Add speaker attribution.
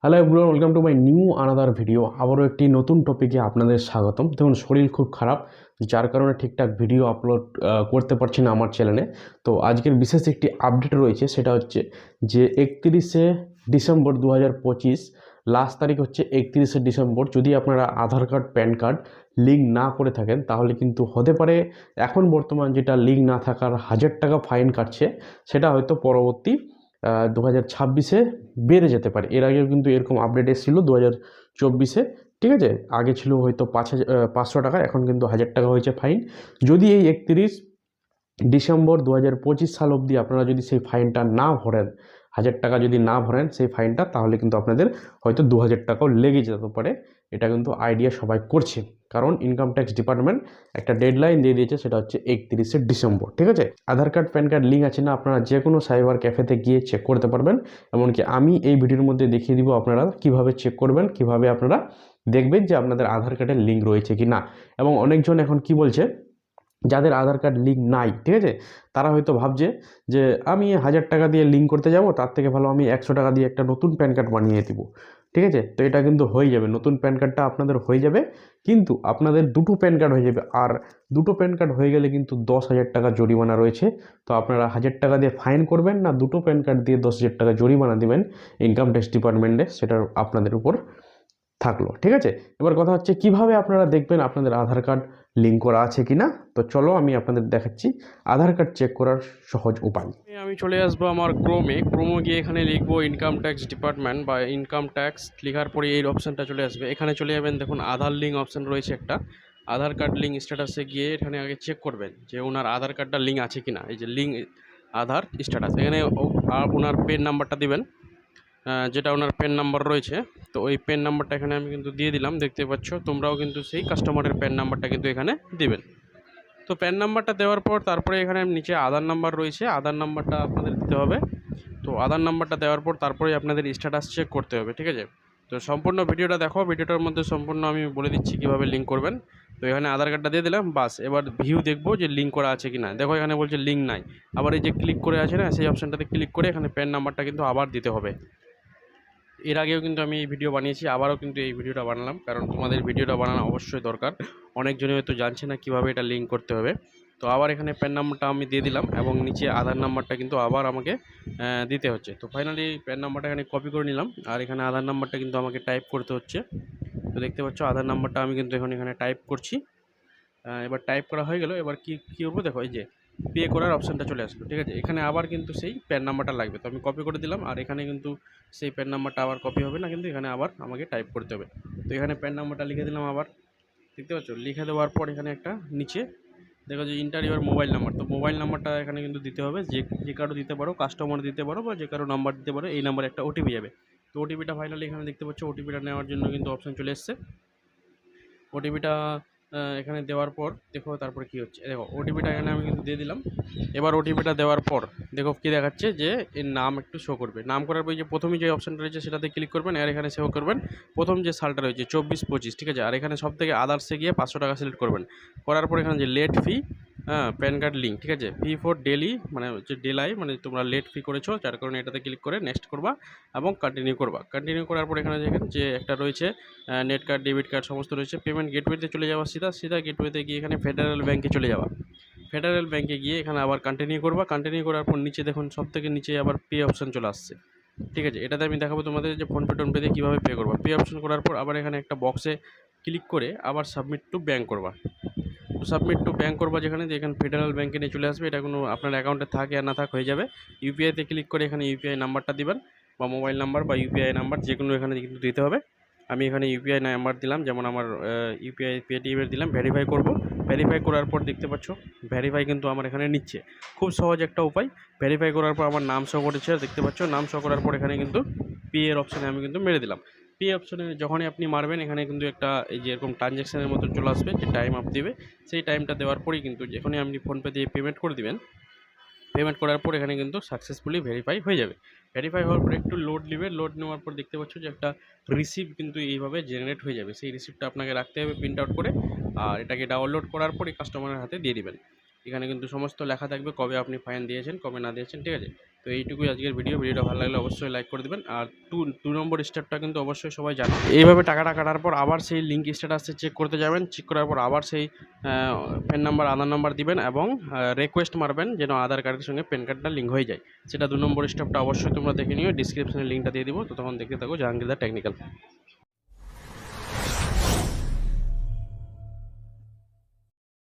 Speaker 1: Hello everyone, welcome to my new another video. আবারও একটি নতুন টপিকে আপনাদের স্বাগতম। দেখুন, শরীর খুব খারাপ, যার কারণে ঠিকঠাক ভিডিও আপলোড করতে পারছি না আমার চ্যানেলে। তো আজকের বিশেষ একটি আপডেট রয়েছে, সেটা হচ্ছে যে 31শে ডিসেম্বর 2025 লাস্ট তারিখ হচ্ছে 31শে ডিসেম্বর। যদি আপনারা আধার কার্ড প্যান কার্ড লিঙ্ক না করে থাকেন, তাহলে কিন্তু হতে পারে এখন বর্তমান যেটা লিঙ্ক না থাকার 1000 টাকা ফাইন কাটছে, সেটা হয়তো পরবর্তী 2026-এ বেড়ে যেতে পারে। এর আগেও কিন্তু এরকম আপডেট এসেছিল 2024-এ, ঠিক আছে। আগে ছিল হয়তো 500 টাকা, এখন কিন্তু 1000 টাকা হয়েছে ফাইন। যদি এই 31 ডিসেম্বর 2025 সাল অবধি আপনারা যদি সেই ফাইনটা না ভরেন, 1000 টাকা যদি না ভরেন সেই ফাইনটা, তাহলে কিন্তু আপনাদের হয়তো 2000 টাকাও লেগে যেতে পারে। এটা কিন্তু আইডিয়া সবাই করছে, কারণ ইনকাম ট্যাক্স ডিপার্টমেন্ট একটা ডেডলাইন দিয়ে দিয়েছে, সেটা হচ্ছে 31শে ডিসেম্বর, ঠিক আছে। আধার কার্ড প্যান কার্ড লিঙ্ক আছে না, আপনারা যে কোনো সাইবার ক্যাফেতে গিয়ে চেক করতে পারবেন। এমনকি আমি এই ভিডিওর মধ্যে দেখিয়ে দিব আপনারা কিভাবে চেক করবেন, কিভাবে আপনারা দেখবেন যে আপনাদের আধার কার্ডের লিঙ্ক রয়েছে কি না। এবং অনেকজন এখন কি বলছে, যাদের আধার কার্ড লিঙ্ক নাই, ঠিক আছে, তারা হয়তো ভাবছে যে আমি 1000 টাকা দিয়ে লিঙ্ক করতে যাব, তার থেকে ভালো আমি 100 টাকা দিয়ে একটা নতুন প্যান কার্ড বানিয়ে দিব, ঠিক আছে। তো এটা কিন্তু হয়ে যাবে, নতুন প্যান কার্ডটা আপনাদের হয়ে যাবে, কিন্তু আপনাদের দুটো প্যান কার্ড হয়ে যাবে। আর দুটো প্যান কার্ড হয়ে গেলে কিন্তু 10,000 টাকা জরিমানা রয়েছে। তো আপনারা 1000 টাকা দিয়ে ফাইন করবেন না দুটো প্যান কার্ড দিয়ে 10,000 টাকা জরিমানা দেবেন ইনকাম ট্যাক্স ডিপার্টমেন্টে, সেটা আপনাদের উপর থাকলো, ঠিক আছে। এবার কথা হচ্ছে কিভাবে আপনারা দেখবেন আপনাদের আধার কার্ড লিঙ্ক করা আছে কি না। তো চলো আমি আপনাদের দেখাচ্ছি আধার কার্ড চেক করার সহজ উপায়।
Speaker 2: আমি চলে আসবো আমার ক্রোমে গিয়ে এখানে লিখবো ইনকাম ট্যাক্স ডিপার্টমেন্ট বা ইনকাম ট্যাক্স। লেখার পরে এই অপশানটা চলে আসবে, এখানে চলে যাবেন। দেখুন আধার লিঙ্ক অপশান রয়েছে একটা, আধার কার্ড লিঙ্ক স্ট্যাটাসে গিয়ে এখানে আগে চেক করবেন যে ওনার আধার কার্ডটা লিঙ্ক আছে কিনা। এই যে লিঙ্ক আধার স্ট্যাটাস, এখানে ওনার পেন নাম্বারটা দিবেন, যেটা ওনার পেন নাম্বার রয়েছে। তো ওই পেন নাম্বারটা এখানে আমি কিন্তু দিয়ে দিলাম, দেখতে পাচ্ছ। তোমরাও কিন্তু সেই কাস্টমারের পেন নাম্বারটা কিন্তু এখানে দিবেন। তো প্যান নাম্বারটা দেওয়ার পর তারপরে এখানে নিচে আধার নাম্বার রয়েছে, আধার নাম্বারটা আপনাদের দিতে হবে। তো আধার নাম্বারটা দেওয়ার পর তারপরে আপনাদের স্ট্যাটাস চেক করতে হবে, ঠিক আছে। তো সম্পূর্ণ ভিডিওটা দেখো, ভিডিওটার মধ্যে সম্পূর্ণ আমি বলে দিচ্ছি কীভাবে লিঙ্ক করবেন। তো এখানে আধার কার্ডটা দিয়ে দিলাম, বাস। এবার ভিউ দেখবো যে লিঙ্ক করা আছে কি না। দেখো এখানে বলছে লিঙ্ক নাই। আবার এই যে ক্লিক করে আছে না, সেই অপশানটাতে ক্লিক করে এখানে প্যান নাম্বারটা কিন্তু আবার দিতে হবে। এর আগেও কিন্তু আমি এই ভিডিও বানিয়েছি, আবারও কিন্তু এই ভিডিওটা বানালাম, কারণ তোমাদের ভিডিওটা বানানো অবশ্যই দরকার। অনেকজনই হয়তো জানছে না কীভাবে এটা লিঙ্ক করতে হবে। তো আবার এখানে প্যান নাম্বারটা আমি দিয়ে দিলাম, এবং নিচে আধার নাম্বারটা কিন্তু আবার আমাকে দিতে হচ্ছে। তো ফাইনালি প্যান নাম্বারটা এখানে কপি করে নিলাম, আর এখানে আধার নাম্বারটা কিন্তু আমাকে টাইপ করতে হচ্ছে। তো দেখতে পাচ্ছ আধার নাম্বারটা আমি কিন্তু এখন এখানে টাইপ করছি। এবার টাইপ করা হয়ে গেল। এবার কী করবো দেখো, এই যে পে করার অপশানটা চলে আসলো, ঠিক আছে। এখানে আবার কিন্তু সেই প্যান নাম্বারটা লাগবে, তো আমি কপি করে দিলাম। আর এখানে কিন্তু সেই প্যান নাম্বারটা আবার কপি হবে না, কিন্তু এখানে আবার আমাকে টাইপ করতে হবে। তো এখানে প্যান নাম্বারটা লিখে দিলাম আবার, দেখতে পাচ্ছ। লিখে দেওয়ার পর এখানে একটা নিচে দেখো যে ইন্টার ইউর মোবাইল নাম্বার। তো মোবাইল নাম্বারটা এখানে কিন্তু দিতে হবে, যে কারো দিতে পারো, কাস্টমার দিতে পারো, বা যে কারো নাম্বার দিতে পারো। এই নাম্বারে একটা ওটিপি যাবে। তো ওটিপিটা ফাইনালি এখানে দেখতে পাচ্ছ, ওটিপিটা নেওয়ার জন্য কিন্তু অপশান চলে এসছে। ওটিপিটা এখানে দেওয়ার পর দেখো তারপরে কী হচ্ছে। দেখো ওটিপিটা এখানে আমি কিন্তু দিয়ে দিলাম। এবার ওটিপিটা দেওয়ার পর দেখো কী দেখাচ্ছে, যে এর নাম একটু শো করবে। নাম করার পর যে প্রথমে যে অপশানটা রয়েছে সেটাতে ক্লিক করবেন, আর এখানে শো করবেন প্রথম যে সালটা রয়েছে 24-25, ঠিক আছে। আর এখানে সব থেকে আদার্সে গিয়ে 500 টাকা সিলেক্ট করবেন। করার পর এখানে যে লেট ফি, প্যান কার্ড লিঙ্ক, ঠিক আছে। ফি ফর ডেলি মানে হচ্ছে ডেলাই, মানে তোমরা লেট ফি করেছো, যার কারণে এটাতে ক্লিক করে নেক্সট করবা এবং কন্টিনিউ করবা। কন্টিনিউ করার পর এখানে দেখেন যে একটা রয়েছে নেট কার্ড, ডেবিট কার্ড সমস্ত রয়েছে। পেমেন্ট গেটওয়েতে চলে যাওয়া, সিধা গেটওয়েতে গিয়ে এখানে ফেডারেল ব্যাঙ্কে চলে যাওয়া। ফেডারেল ব্যাঙ্কে গিয়ে এখানে আবার কন্টিনিউ করবা। কন্টিনিউ করার পর নিচে দেখুন সব থেকে নিচে আবার পে অপশান চলে আসছে, ঠিক আছে। এটাতে আমি দেখাবো তোমাদের যে ফোনপে টোনপে দিয়ে কীভাবে পে করবা। পে অপশান করার পর আবার এখানে একটা বক্সে ক্লিক করে আবার সাবমিট টু ব্যাঙ্ক করবা। তো সাবমিট টু ব্যাঙ্ক করবা, যেখানে ফেডারেল ব্যাঙ্কে নিয়ে চলে আসবে। এটা কোনো আপনার অ্যাকাউন্টে থাকে আর না থাক হয়ে যাবে। ইউপিআইতে ক্লিক করে এখানে ইউপিআই নাম্বারটা দিবেন, বা মোবাইল নাম্বার বা ইউপিআই নাম্বার যে কোনো এখানে কিন্তু দিতে হবে। আমি এখানে ইউপিআই নাম্বার দিলাম, যেমন আমার ইউপিআই পেটিএমের দিলাম। ভেরিফাই করব। ভেরিফাই করার পর দেখতে পাচ্ছ ভেরিফাই কিন্তু আমার এখানে নিচ্ছে। খুব সহজ একটা উপায়। ভেরিফাই করার পর আমার নাম শো করেছে, দেখতে পাচ্ছ। নাম শো করার পর এখানে কিন্তু পে এর অপশানে আমি কিন্তু মেরে দিলাম। পে অপশানে যখনই আপনি মারবেন, এখানে কিন্তু একটা এই যে এরকম ট্রানজ্যাকশানের মতো চলে আসবে, যে টাইম আপ দেবে। সেই টাইমটা দেওয়ার পরেই কিন্তু যখনই আপনি ফোনপে দিয়ে পেমেন্ট করে দিবেন, পেমেন্ট করার পর এখানে কিন্তু সাকসেসফুলি ভেরিফাই হয়ে যাবে। ভেরিফাই হওয়ার পর একটু লোড নেবে। লোড নেওয়ার পর দেখতে পাচ্ছ যে একটা রিসিপ্ট কিন্তু এইভাবে জেনারেট হয়ে যাবে। সেই রিসিপ্টটা আপনাকে রাখতে হবে প্রিন্ট আউট করে, আর এটাকে ডাউনলোড করার পর এই কাস্টমারের হাতে দিয়ে দিবেন। এখানে কিন্তু সমস্ত লেখা থাকবে, কবে আপনি ফাইন দিয়েছেন, কবে না দিয়েছেন, ঠিক আছে। তো এইটুকুই আজকের ভিডিওটা ভালো লাগলে অবশ্যই লাইক করে দেবেন। আর টু নম্বর স্টেপটা কিন্তু অবশ্যই সবাই জানো। এইভাবে টাকাটা কাটার পর আবার সেই লিঙ্ক স্ট্যাটাসে চেক করতে যাবেন, চেক করার পর আবার সেই প্যান নাম্বার আধার নাম্বার দিবেন এবং রিকোয়েস্ট মারবেন যেন আধার কার্ডের সঙ্গে প্যান কার্ডটা লিঙ্ক হয়ে যায়। সেটা 2 নম্বর স্টেপটা অবশ্যই তোমরা দেখে নিও, ডিসক্রিপশনে লিঙ্কটা দিয়ে দিব। তো তখন দেখতে থাকো জাহাঙ্গীরদার টেকনিক্যাল।